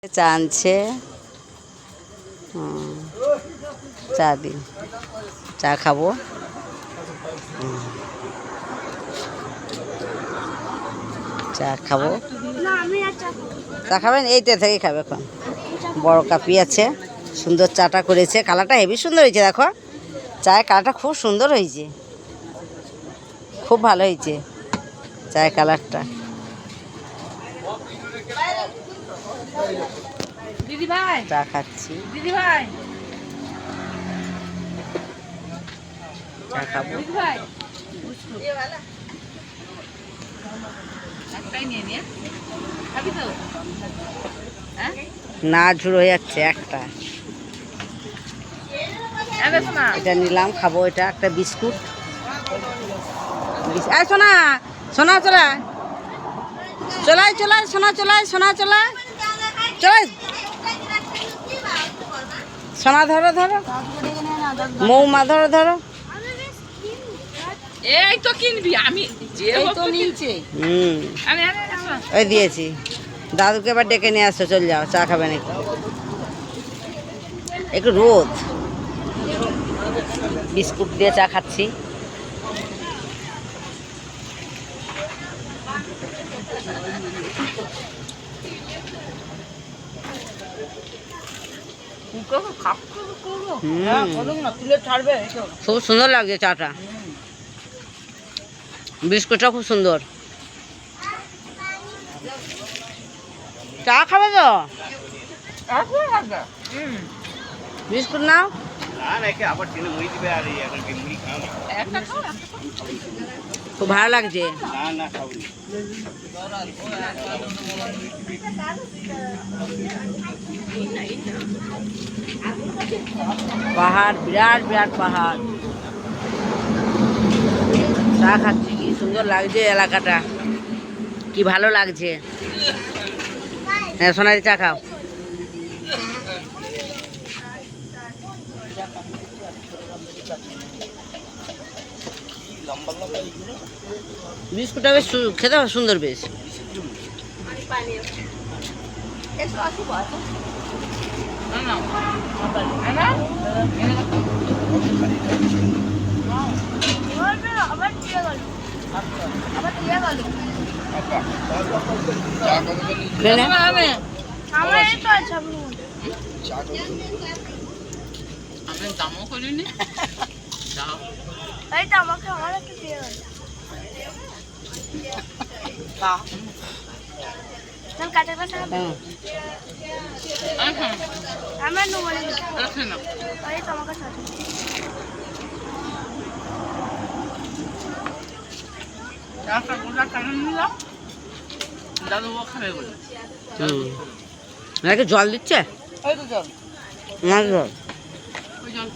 চা আনছে, চা দিন, চা খাবো। চা খাবো, চা খাবেন? এইটা থেকেই খাবে এখন। বড় কাপি আছে, সুন্দর চাটা করেছে, কালারটা হেভি সুন্দর হয়েছে। দেখো চায়ের কালারটা খুব সুন্দর হয়েছে, খুব ভালো হয়েছে চায়ের কালারটা। দিদি ভাই, চা খাচ্ছি, দিদি ভাই, চা খাবো। দিদি ভাই, একটাই নিয়ে নিয়ে খাবি তো? হ্যাঁ, না ঝুড়ো হয়ে যাচ্ছে একটা। এটা নিলাম, খাবো। এটা একটা বিস্কুট। সোনা, সোনা চলায়, চলায় চলায়, সোনা চলায়, সোনা চলায়, চলায়, সোনা ধরো ধরো, মৌমা ধরো ধরো। এই তো কিনবি, আমি যে তো নিচে। ওই দিয়েছি। দাদুকে এবার ডেকে নিয়ে আসছো, চল যাও, চা খাবে নাকি? একটু রোদ, বিস্কুট দিয়ে চা খাচ্ছি। খুব সুন্দর লাগছে চাটা, বিস্কুটটা খুব সুন্দর। চা খাবে তো? বিস্কুট নাও। খুব ভালো লাগছে। পাহাড়, বিরাট বিরাট পাহাড়। চা খাচ্ছি, কি সুন্দর লাগছে এলাকাটা, কি ভালো লাগছে। হ্যাঁ সোনালি, চা খাও। বিস্কুটটা বেশ খেতে সুন্দর, বেশ। দামও করিনি। দাদু ও খাবে বলে নাকি জল দিচ্ছে? না জল, ওই জল।